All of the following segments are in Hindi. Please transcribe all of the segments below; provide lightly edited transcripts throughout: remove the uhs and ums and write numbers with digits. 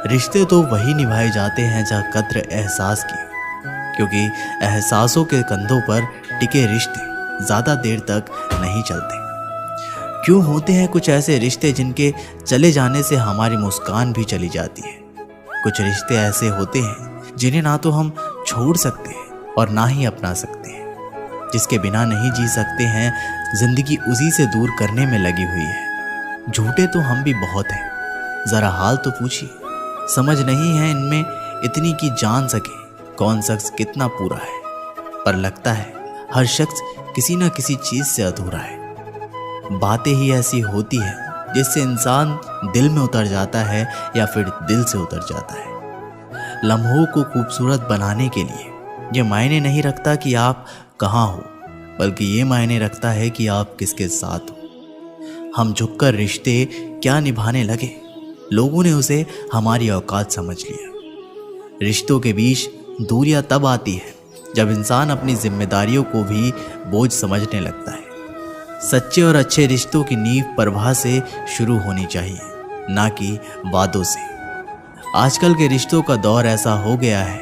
रिश्ते तो वही निभाए जाते हैं जहाँ कद्र एहसास की, क्योंकि एहसासों के कंधों पर टिके रिश्ते ज़्यादा देर तक नहीं चलते। क्यों होते हैं कुछ ऐसे रिश्ते जिनके चले जाने से हमारी मुस्कान भी चली जाती है। कुछ रिश्ते ऐसे होते हैं जिन्हें ना तो हम छोड़ सकते हैं और ना ही अपना सकते हैं। जिसके बिना नहीं जी सकते हैं, जिंदगी उसी से दूर करने में लगी हुई है। झूठे तो हम भी बहुत हैं, ज़रा हाल तो पूछिए। समझ नहीं है इनमें इतनी कि जान सके कौन शख्स कितना पूरा है, पर लगता है हर शख्स किसी न किसी चीज़ से अधूरा है। बातें ही ऐसी होती है जिससे इंसान दिल में उतर जाता है या फिर दिल से उतर जाता है। लम्हों को खूबसूरत बनाने के लिए ये मायने नहीं रखता कि आप कहाँ हो, बल्कि ये मायने रखता है कि आप किसके साथ हो। हम झुककर रिश्ते क्या निभाने लगे, लोगों ने उसे हमारी औकात समझ लिया। रिश्तों के बीच दूरियां तब आती है जब इंसान अपनी जिम्मेदारियों को भी बोझ समझने लगता है। सच्चे और अच्छे रिश्तों की नींव परवाह से शुरू होनी चाहिए, ना कि वादों से। आजकल के रिश्तों का दौर ऐसा हो गया है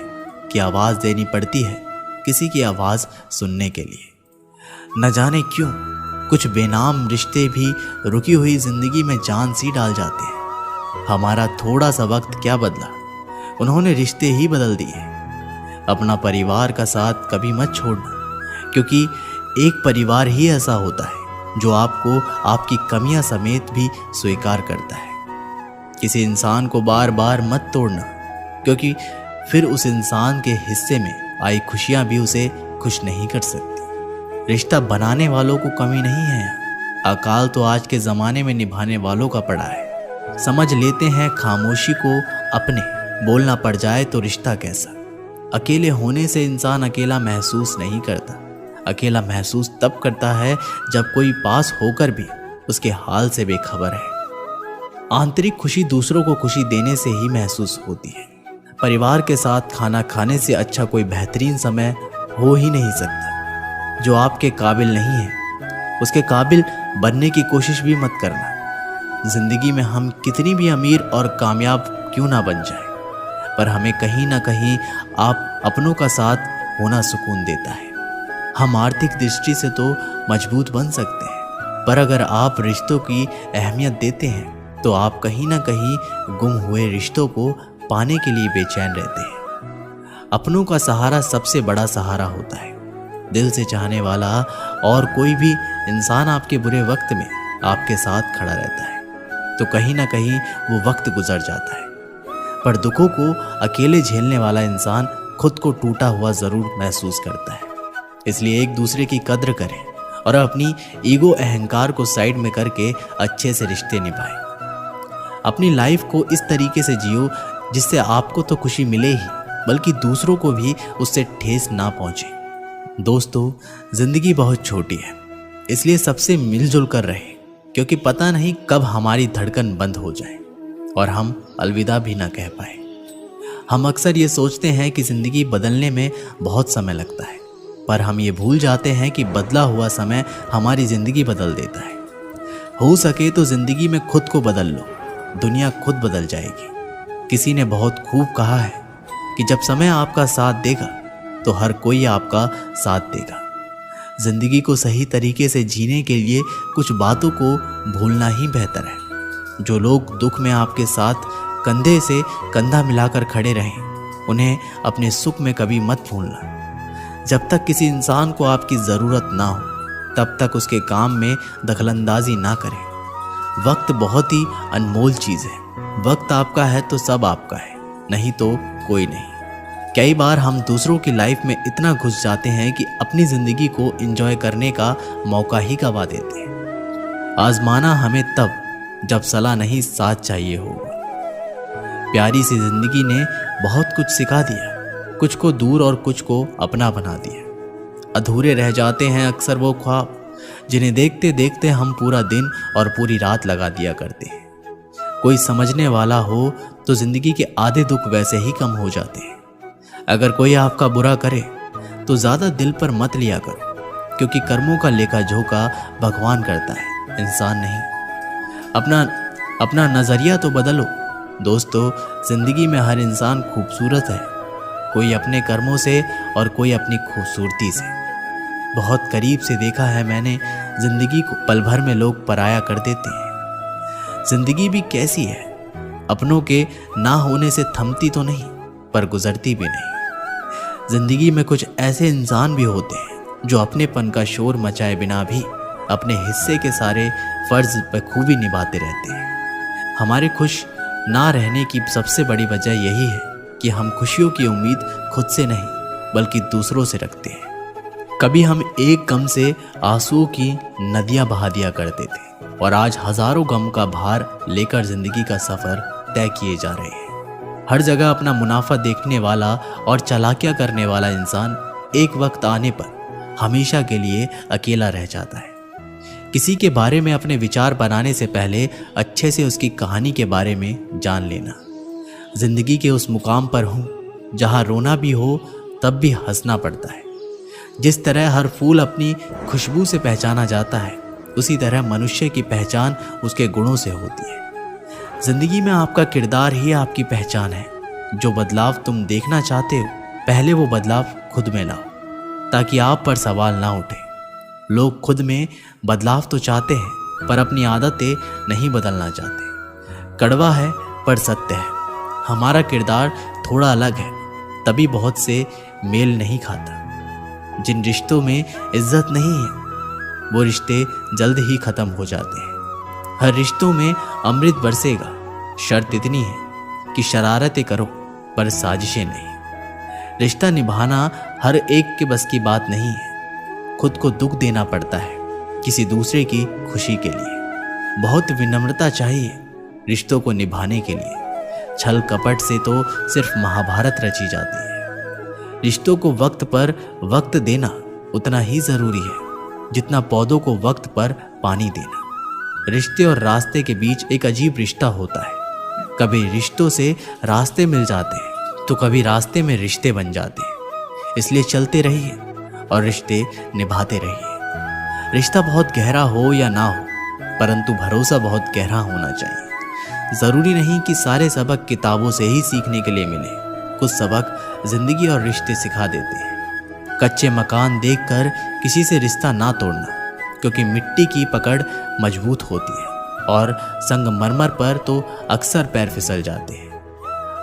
कि आवाज़ देनी पड़ती है किसी की आवाज़ सुनने के लिए। न जाने क्यों कुछ बेनाम रिश्ते भी रुकी हुई जिंदगी में जान सी डाल जाते हैं। हमारा थोड़ा सा वक्त क्या बदला, उन्होंने रिश्ते ही बदल दिए। अपना परिवार का साथ कभी मत छोड़ना, क्योंकि एक परिवार ही ऐसा होता है जो आपको आपकी कमियां समेत भी स्वीकार करता है। किसी इंसान को बार बार मत तोड़ना, क्योंकि फिर उस इंसान के हिस्से में आई खुशियां भी उसे खुश नहीं कर सकती। रिश्ता बनाने वालों को कमी नहीं है, अकाल तो आज के ज़माने में निभाने वालों का पड़ा है। समझ लेते हैं खामोशी को अपने, बोलना पड़ जाए तो रिश्ता कैसा। अकेले होने से इंसान अकेला महसूस नहीं करता। अकेला महसूस तब करता है जब कोई पास होकर भी उसके हाल से बेखबर है। आंतरिक खुशी दूसरों को खुशी देने से ही महसूस होती है। परिवार के साथ खाना खाने से अच्छा कोई बेहतरीन समय हो ही नहीं सकता। जो आपके काबिल नहीं है, उसके काबिल बनने की कोशिश भी मत करना। जिंदगी में हम कितनी भी अमीर और कामयाब क्यों ना बन जाए, पर हमें कहीं ना कहीं आप अपनों का साथ होना सुकून देता है। हम आर्थिक दृष्टि से तो मजबूत बन सकते हैं, पर अगर आप रिश्तों की अहमियत देते हैं तो आप कहीं ना कहीं गुम हुए रिश्तों को पाने के लिए बेचैन रहते हैं। अपनों का सहारा सबसे बड़ा सहारा होता है। दिल से चाहने वाला और कोई भी इंसान आपके बुरे वक्त में आपके साथ खड़ा रहता है, तो कहीं ना कहीं वो वक्त गुजर जाता है। पर दुखों को अकेले झेलने वाला इंसान खुद को टूटा हुआ ज़रूर महसूस करता है। इसलिए एक दूसरे की कद्र करें और अपनी ईगो अहंकार को साइड में करके अच्छे से रिश्ते निभाएं। अपनी लाइफ को इस तरीके से जियो जिससे आपको तो खुशी मिले ही, बल्कि दूसरों को भी उससे ठेस ना पहुंचे। दोस्तों, जिंदगी बहुत छोटी है, इसलिए सबसे मिलजुल कर रहें, क्योंकि पता नहीं कब हमारी धड़कन बंद हो जाए और हम अलविदा भी ना कह पाए। हम अक्सर ये सोचते हैं कि जिंदगी बदलने में बहुत समय लगता है, पर हम ये भूल जाते हैं कि बदला हुआ समय हमारी ज़िंदगी बदल देता है। हो सके तो ज़िंदगी में खुद को बदल लो, दुनिया खुद बदल जाएगी। किसी ने बहुत खूब कहा है कि जब समय आपका साथ देगा तो हर कोई आपका साथ देगा। ज़िंदगी को सही तरीके से जीने के लिए कुछ बातों को भूलना ही बेहतर है। जो लोग दुख में आपके साथ कंधे से कंधा मिलाकर खड़े रहें, उन्हें अपने सुख में कभी मत भूलना। जब तक किसी इंसान को आपकी ज़रूरत ना हो, तब तक उसके काम में दखलंदाजी ना करें। वक्त बहुत ही अनमोल चीज़ है। वक्त आपका है तो सब आपका है, नहीं तो कोई नहीं। कई बार हम दूसरों की लाइफ में इतना घुस जाते हैं कि अपनी ज़िंदगी को एंजॉय करने का मौका ही गवा देते हैं। आजमाना हमें तब जब सलाह नहीं साथ चाहिए होगा। प्यारी सी ज़िंदगी ने बहुत कुछ सिखा दिया, कुछ को दूर और कुछ को अपना बना दिया। अधूरे रह जाते हैं अक्सर वो ख्वाब जिन्हें देखते देखते हम पूरा दिन और पूरी रात लगा दिया करते हैं। कोई समझने वाला हो तो ज़िंदगी के आधे दुख वैसे ही कम हो जाते हैं। अगर कोई आपका बुरा करे तो ज़्यादा दिल पर मत लिया करो, क्योंकि कर्मों का लेखा जोखा भगवान करता है, इंसान नहीं। अपना नज़रिया तो बदलो, दोस्तों, जिंदगी में हर इंसान खूबसूरत है, कोई अपने कर्मों से और कोई अपनी खूबसूरती से। बहुत करीब से देखा है मैंने जिंदगी को, पल भर में लोग पराया कर देते हैं। जिंदगी भी कैसी है, अपनों के ना होने से थमती तो नहीं पर गुजरती भी नहीं। जिंदगी में कुछ ऐसे इंसान भी होते हैं जो अपनेपन का शोर मचाए बिना भी अपने हिस्से के सारे फर्ज बखूबी निभाते रहते हैं। हमारे खुश ना रहने की सबसे बड़ी वजह यही है कि हम खुशियों की उम्मीद खुद से नहीं बल्कि दूसरों से रखते हैं। कभी हम एक गम से आंसुओं की नदियां बहा दिया करते थे और आज हजारों गम का भार लेकर जिंदगी का सफर तय किए जा रहे हैं। हर जगह अपना मुनाफा देखने वाला और चालाकियां करने वाला इंसान एक वक्त आने पर हमेशा के लिए अकेला रह जाता है। किसी के बारे में अपने विचार बनाने से पहले अच्छे से उसकी कहानी के बारे में जान लेना। जिंदगी के उस मुकाम पर हूँ जहाँ रोना भी हो तब भी हंसना पड़ता है। जिस तरह हर फूल अपनी खुशबू से पहचाना जाता है, उसी तरह मनुष्य की पहचान उसके गुणों से होती है। जिंदगी में आपका किरदार ही आपकी पहचान है। जो बदलाव तुम देखना चाहते हो, पहले वो बदलाव खुद में लाओ ताकि आप पर सवाल ना उठे। लोग खुद में बदलाव तो चाहते हैं पर अपनी आदतें नहीं बदलना चाहते। कड़वा है पर सत्य है। हमारा किरदार थोड़ा अलग है, तभी बहुत से मेल नहीं खाता। जिन रिश्तों में इज्जत नहीं है वो रिश्ते जल्द ही खत्म हो जाते हैं। हर रिश्तों में अमृत बरसेगा, शर्त इतनी है कि शरारतें करो पर साजिशें नहीं। रिश्ता निभाना हर एक के बस की बात नहीं है। खुद को दुख देना पड़ता है किसी दूसरे की खुशी के लिए। बहुत विनम्रता चाहिए रिश्तों को निभाने के लिए। छल कपट से तो सिर्फ महाभारत रची जाती है। रिश्तों को वक्त पर वक्त देना उतना ही जरूरी है जितना पौधों को वक्त पर पानी देना। रिश्ते और रास्ते के बीच एक अजीब रिश्ता होता है। कभी रिश्तों से रास्ते मिल जाते हैं तो कभी रास्ते में रिश्ते बन जाते हैं। इसलिए चलते रहिए और रिश्ते निभाते रहिए। रिश्ता बहुत गहरा हो या ना हो, परंतु भरोसा बहुत गहरा होना चाहिए। जरूरी नहीं कि सारे सबक किताबों से ही सीखने के लिए मिले। कुछ सबक जिंदगी और रिश्ते सिखा देते हैं। कच्चे मकान देखकर किसी से रिश्ता ना तोड़ना, क्योंकि मिट्टी की पकड़ मजबूत होती है और संगमरमर पर तो अक्सर पैर फिसल जाते हैं।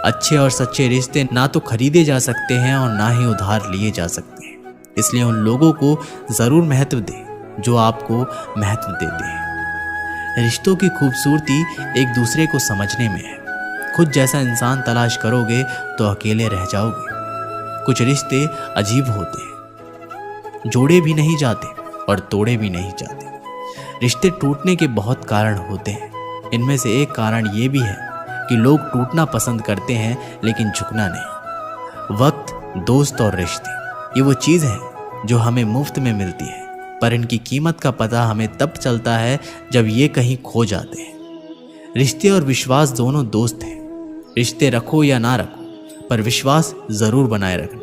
अच्छे और सच्चे रिश्ते ना तो खरीदे जा सकते हैं और ना ही उधार लिए जा सकते हैं। इसलिए उन लोगों को जरूर महत्व दें जो आपको महत्व देते हैं। रिश्तों की खूबसूरती एक दूसरे को समझने में है। खुद जैसा इंसान तलाश करोगे तो अकेले रह जाओगे। कुछ रिश्ते अजीब होते हैं, जोड़े भी नहीं जाते और तोड़े भी नहीं जाते। रिश्ते टूटने के बहुत कारण होते हैं। इनमें से एक कारण ये भी है कि लोग टूटना पसंद करते हैं लेकिन झुकना नहीं। वक्त, दोस्त और रिश्ते ये वो चीज़ है जो हमें मुफ्त में मिलती है, पर इनकी कीमत का पता हमें तब चलता है जब ये कहीं खो जाते हैं। रिश्ते और विश्वास दोनों दोस्त हैं। रिश्ते रखो या ना रखो, पर विश्वास ज़रूर बनाए रखना,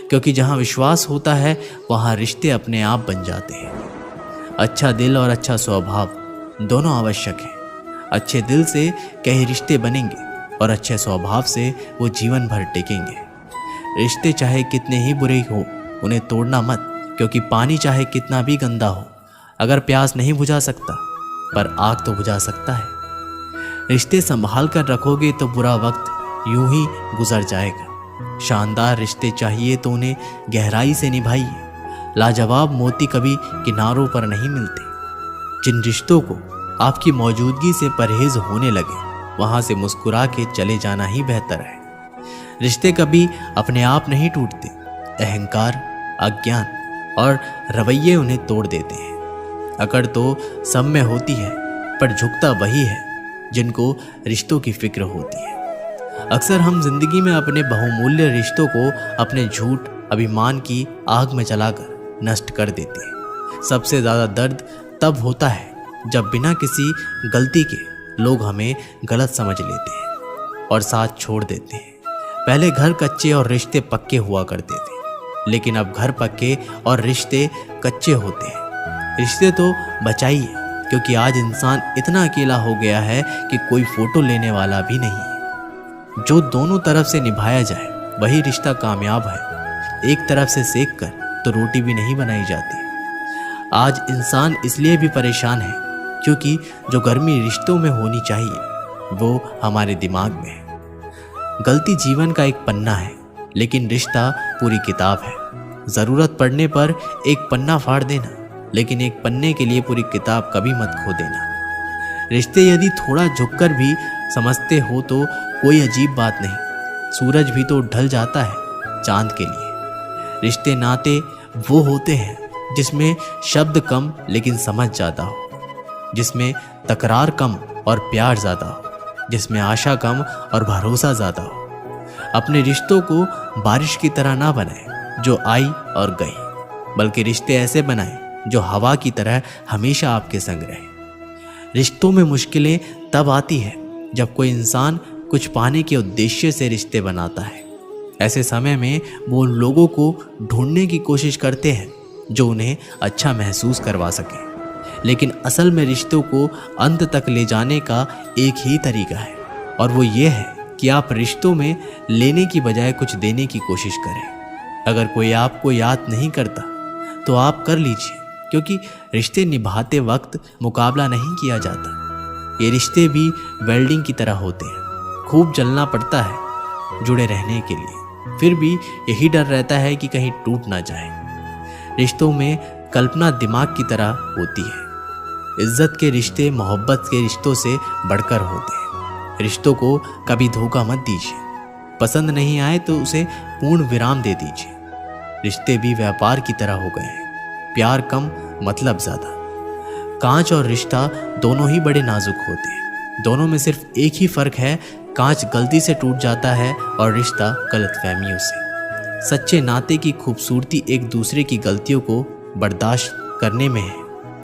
क्योंकि जहाँ विश्वास होता है वहाँ रिश्ते अपने आप बन जाते हैं। अच्छा दिल और अच्छा स्वभाव दोनों आवश्यक हैं। अच्छे दिल से कई रिश्ते बनेंगे और अच्छे स्वभाव से वो जीवन भर टिकेंगे। रिश्ते चाहे कितने ही बुरे हो, उन्हें तोड़ना मत, क्योंकि पानी चाहे कितना भी गंदा हो, अगर प्यास नहीं बुझा सकता पर आग तो बुझा सकता है। रिश्ते संभाल कर रखोगे तो बुरा वक्त यूं ही गुजर जाएगा। शानदार रिश्ते चाहिए तो उन्हें गहराई से निभाइए। लाजवाब मोती कभी किनारों पर नहीं मिलते। जिन रिश्तों को आपकी मौजूदगी से परहेज होने लगे, वहां से मुस्कुरा के चले जाना ही बेहतर है। रिश्ते कभी अपने आप नहीं टूटते। अहंकार, अज्ञान और रवैये उन्हें तोड़ देते हैं। अकड़ तो सब में होती है, पर झुकता वही है जिनको रिश्तों की फिक्र होती है। अक्सर हम जिंदगी में अपने बहुमूल्य रिश्तों को अपने झूठ, अभिमान की आग में जलाकर नष्ट कर देते हैं। सबसे ज़्यादा दर्द तब होता है जब बिना किसी गलती के लोग हमें गलत समझ लेते हैं और साथ छोड़ देते हैं। पहले घर कच्चे और रिश्ते पक्के हुआ करते थे, लेकिन अब घर पक्के और रिश्ते कच्चे होते हैं। रिश्ते तो बचाइए, क्योंकि आज इंसान इतना अकेला हो गया है कि कोई फोटो लेने वाला भी नहीं है। जो दोनों तरफ से निभाया जाए वही रिश्ता कामयाब है। एक तरफ से सेक कर तो रोटी भी नहीं बनाई जाती। आज इंसान इसलिए भी परेशान है क्योंकि जो गर्मी रिश्तों में होनी चाहिए वो हमारे दिमाग में है। गलती जीवन का एक पन्ना है, लेकिन रिश्ता पूरी किताब है। ज़रूरत पड़ने पर एक पन्ना फाड़ देना, लेकिन एक पन्ने के लिए पूरी किताब कभी मत खो देना। रिश्ते यदि थोड़ा झुककर भी समझते हो तो कोई अजीब बात नहीं। सूरज भी तो ढल जाता है चांद के लिए। रिश्ते नाते वो होते हैं जिसमें शब्द कम लेकिन समझ ज़्यादा हो, जिसमें तकरार कम और प्यार ज़्यादा हो, जिसमें आशा कम और भरोसा ज़्यादा हो। अपने रिश्तों को बारिश की तरह ना बनाएं जो आई और गई, बल्कि रिश्ते ऐसे बनाएं जो हवा की तरह हमेशा आपके संग रहे। रिश्तों में मुश्किलें तब आती है जब कोई इंसान कुछ पाने के उद्देश्य से रिश्ते बनाता है। ऐसे समय में वो उन लोगों को ढूंढने की कोशिश करते हैं जो उन्हें अच्छा महसूस करवा सके, लेकिन असल में रिश्तों को अंत तक ले जाने का एक ही तरीका है, और वो ये है कि आप रिश्तों में लेने की बजाय कुछ देने की कोशिश करें। अगर कोई आपको याद नहीं करता तो आप कर लीजिए, क्योंकि रिश्ते निभाते वक्त मुकाबला नहीं किया जाता। ये रिश्ते भी वेल्डिंग की तरह होते हैं, खूब जलना पड़ता है जुड़े रहने के लिए, फिर भी यही डर रहता है कि कहीं टूट ना जाए। रिश्तों में कल्पना दिमाग की तरह होती है। इज्जत के रिश्ते मोहब्बत के रिश्तों से बढ़कर होते हैं। रिश्तों को कभी धोखा मत दीजिए। पसंद नहीं आए तो उसे पूर्ण विराम दे दीजिए। रिश्ते भी व्यापार की तरह हो गए हैं, प्यार कम मतलब ज़्यादा। कांच और रिश्ता दोनों ही बड़े नाजुक होते हैं। दोनों में सिर्फ एक ही फ़र्क है, कांच गलती से टूट जाता है और रिश्ता गलतफहमियों से। सच्चे नाते की खूबसूरती एक दूसरे की गलतियों को बर्दाश्त करने में है,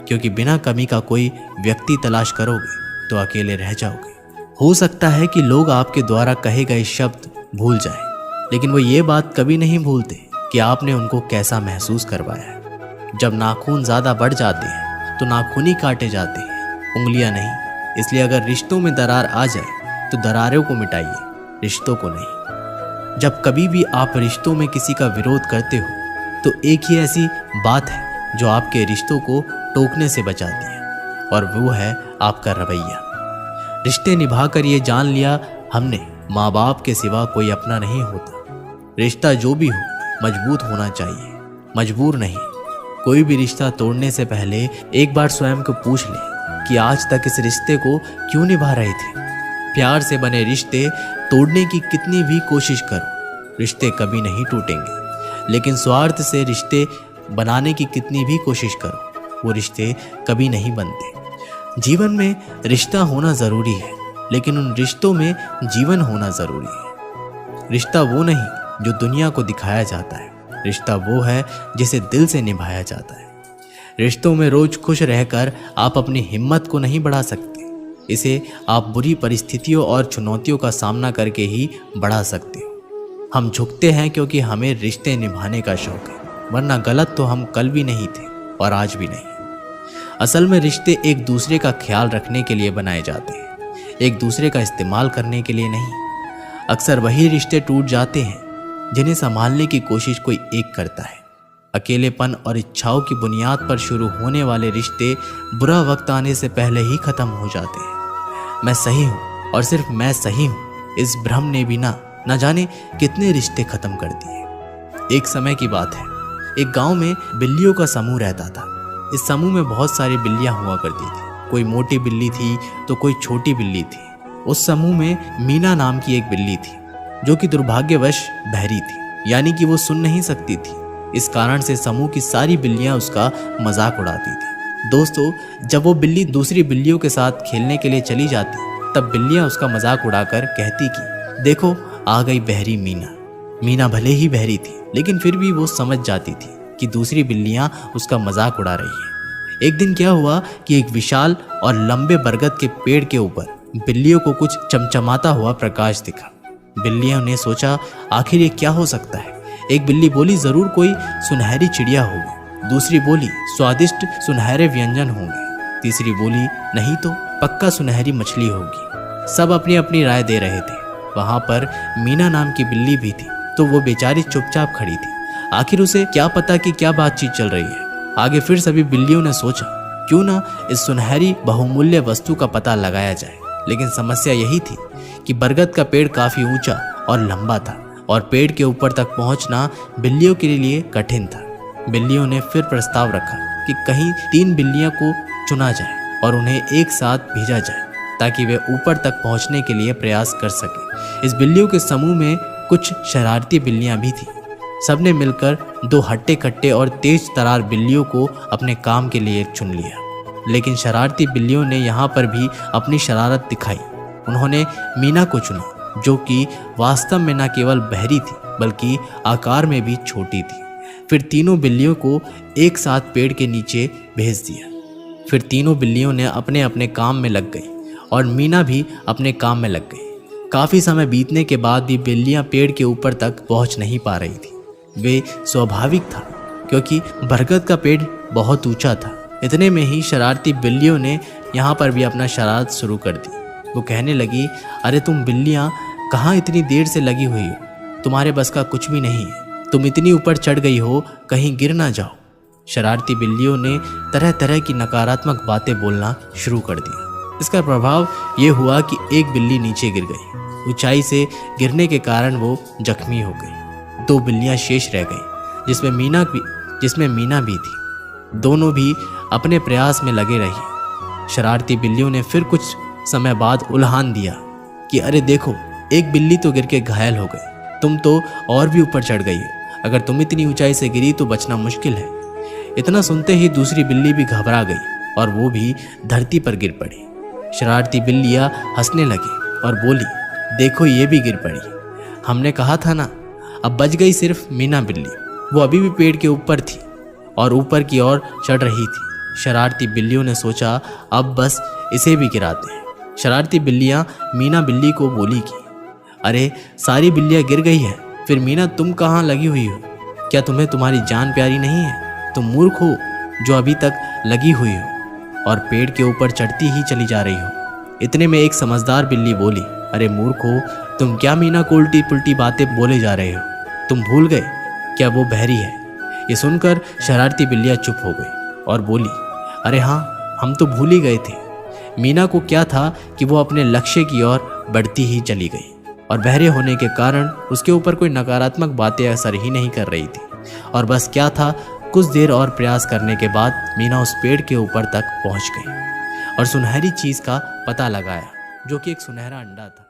क्योंकि बिना कमी का कोई व्यक्ति तलाश करोगे तो अकेले रह जाओगे। हो सकता है कि लोग आपके द्वारा कहे गए शब्द भूल जाएं, लेकिन वो ये बात कभी नहीं भूलते कि आपने उनको कैसा महसूस करवाया है। जब नाखून ज़्यादा बढ़ जाते हैं तो नाखून ही काटे जाते हैं, उंगलियां नहीं। इसलिए अगर रिश्तों में दरार आ जाए तो दरारों को मिटाइए, रिश्तों को नहीं। जब कभी भी आप रिश्तों में किसी का विरोध करते हो तो एक ही ऐसी बात है जो आपके रिश्तों को टोकने से बचाती है, और वो है आपका रवैया। रिश्ते निभाकर ये जान लिया हमने, माँ बाप के सिवा कोई अपना नहीं होता। रिश्ता जो भी हो मजबूत होना चाहिए, मजबूर नहीं। कोई भी रिश्ता तोड़ने से पहले एक बार स्वयं को पूछ ले कि आज तक इस रिश्ते को क्यों निभा रहे थे। प्यार से बने रिश्ते तोड़ने की कितनी भी कोशिश करो, रिश्ते कभी नहीं टूटेंगे। लेकिन स्वार्थ से रिश्ते बनाने की कितनी भी कोशिश करो, वो रिश्ते कभी नहीं बनते। जीवन में रिश्ता होना ज़रूरी है, लेकिन उन रिश्तों में जीवन होना ज़रूरी है। रिश्ता वो नहीं जो दुनिया को दिखाया जाता है, रिश्ता वो है जिसे दिल से निभाया जाता है। रिश्तों में रोज़ खुश रहकर आप अपनी हिम्मत को नहीं बढ़ा सकते। इसे आप बुरी परिस्थितियों और चुनौतियों का सामना करके ही बढ़ा सकते हो। हम झुकते हैं क्योंकि हमें रिश्ते निभाने का शौक है, वरना गलत तो हम कल भी नहीं थे और आज भी नहीं। असल में रिश्ते एक दूसरे का ख्याल रखने के लिए बनाए जाते हैं, एक दूसरे का इस्तेमाल करने के लिए नहीं। अक्सर वही रिश्ते टूट जाते हैं जिन्हें संभालने की कोशिश कोई एक करता है। अकेलेपन और इच्छाओं की बुनियाद पर शुरू होने वाले रिश्ते बुरा वक्त आने से पहले ही खत्म हो जाते हैं। मैं सही हूँ और सिर्फ मैं सही हूँ, इस भ्रम ने भी ना जाने कितने रिश्ते खत्म कर दिए। एक समय की बात है, एक गांव में बिल्लियों का समूह रहता था। इस समूह में बहुत सारी बिल्लियां हुआ करती थी। कोई मोटी बिल्ली थी तो कोई छोटी बिल्ली थी। उस समूह में मीना नाम की एक बिल्ली थी जो कि दुर्भाग्यवश बहरी थी, यानी कि वो सुन नहीं सकती थी। इस कारण से समूह की सारी बिल्लियां उसका मजाक उड़ाती थी। दोस्तों, जब वो बिल्ली दूसरी बिल्लियों के साथ खेलने के लिए चली जाती तब बिल्लियां उसका मजाक उड़ाकर कहती कि देखो आ गई बहरी मीना। मीना भले ही बहरी थी, लेकिन फिर भी वो समझ जाती थी कि दूसरी बिल्लियां उसका मजाक उड़ा रही हैं। एक दिन क्या हुआ कि एक विशाल और लंबे बरगद के पेड़ के ऊपर बिल्लियों को कुछ चमचमाता हुआ प्रकाश दिखा। बिल्लियों ने सोचा आखिर ये क्या हो सकता है। एक बिल्ली बोली जरूर कोई सुनहरी चिड़िया होगी। दूसरी बोली स्वादिष्ट सुनहरे व्यंजन होंगे। तीसरी बोली नहीं तो पक्का सुनहरी मछली होगी। सब अपनी अपनी राय दे रहे थे। वहां पर मीना नाम की बिल्ली भी थी, तो वो बेचारी चुपचाप खड़ी थी। आखिर उसे क्या पता कि क्या बातचीत चल रही है। आगे फिर सभी बिल्लियों ने सोचा क्यों ना इस सुनहरी बहुमूल्य वस्तु का पता लगाया जाए। लेकिन समस्या यही थी कि बरगद का पेड़ काफी ऊंचा और लंबा था और पेड़ के ऊपर तक पहुंचना बिल्लियों के लिए कठिन था। बिल्लियों ने फिर प्रस्ताव रखा कि कहीं 3 बिल्लियों को चुना जाए और उन्हें एक साथ भेजा जाए ताकि वे ऊपर तक पहुंचने के लिए प्रयास कर सके। इस बिल्लियों के समूह में कुछ शरारती बिल्लियां भी थीं। सबने मिलकर 2 हट्टे कट्टे और तेज तरार बिल्लियों को अपने काम के लिए चुन लिया। लेकिन शरारती बिल्लियों ने यहाँ पर भी अपनी शरारत दिखाई। उन्होंने मीना को चुना, जो कि वास्तव में न केवल बहरी थी बल्कि आकार में भी छोटी थी। फिर तीनों बिल्लियों को एक साथ पेड़ के नीचे भेज दिया। फिर तीनों बिल्लियों ने अपने अपने काम में लग गई और मीना भी अपने काम में लग गई। काफ़ी समय बीतने के बाद भी बिल्लियां पेड़ के ऊपर तक पहुंच नहीं पा रही थी। वे स्वाभाविक था क्योंकि बरगद का पेड़ बहुत ऊंचा था। इतने में ही शरारती बिल्लियों ने यहाँ पर भी अपना शरारत शुरू कर दी। वो कहने लगी, अरे तुम बिल्लियाँ कहाँ इतनी देर से लगी हुई हो? तुम्हारे बस का कुछ भी नहीं है। तुम इतनी ऊपर चढ़ गई हो, कहीं गिर ना जाओ। शरारती बिल्लियों ने तरह तरह की नकारात्मक बातें बोलना शुरू कर दिया। इसका प्रभाव ये हुआ कि एक बिल्ली नीचे गिर गई। ऊंचाई से गिरने के कारण वो जख्मी हो गई। 2 बिल्लियां शेष रह गईं, जिसमें मीना भी थी। दोनों भी अपने प्रयास में लगे रही। शरारती बिल्लियों ने फिर कुछ समय बाद उल्हान दिया कि अरे देखो, एक बिल्ली तो गिर के घायल हो गई, तुम तो और भी ऊपर चढ़ गई हो। अगर तुम इतनी ऊंचाई से गिरी तो बचना मुश्किल है। इतना सुनते ही दूसरी बिल्ली भी घबरा गई और वो भी धरती पर गिर पड़ी। शरारती बिल्लियां हंसने लगी और बोली, देखो ये भी गिर पड़ी। हमने कहा था ना। अब बच गई सिर्फ मीना बिल्ली। वो अभी भी पेड़ के ऊपर थी और ऊपर की ओर चढ़ रही थी। शरारती बिल्लियों ने सोचा, अब बस इसे भी गिराते हैं। शरारती बिल्लियां मीना बिल्ली को बोली कि अरे सारी बिल्लियां गिर गई है, फिर मीना तुम कहाँ लगी हुई हो? क्या तुम्हें तुम्हारी जान प्यारी नहीं है? तुम मूर्ख हो जो अभी तक लगी हुई हो और पेड़ के ऊपर चढ़ती ही चली जा रही हो। इतने में एक समझदार बिल्ली बोली, अरे मूर्ख हो, तुम क्या मीना को उल्टी पुल्टी बातें बोले जा रहे हो? तुम भूल गए क्या वो बहरी है? ये सुनकर शरारती बिल्लियां चुप हो गई और बोली, अरे हाँ, हम तो भूल ही गए थे। मीना को क्या था कि वो अपने लक्ष्य की ओर बढ़ती ही चली गई और बहरे होने के कारण उसके ऊपर कोई नकारात्मक बातें असर ही नहीं कर रही थी। और बस क्या था, कुछ देर और प्रयास करने के बाद मीना उस पेड़ के ऊपर तक पहुंच गई और सुनहरी चीज का पता लगाया, जो कि एक सुनहरा अंडा था।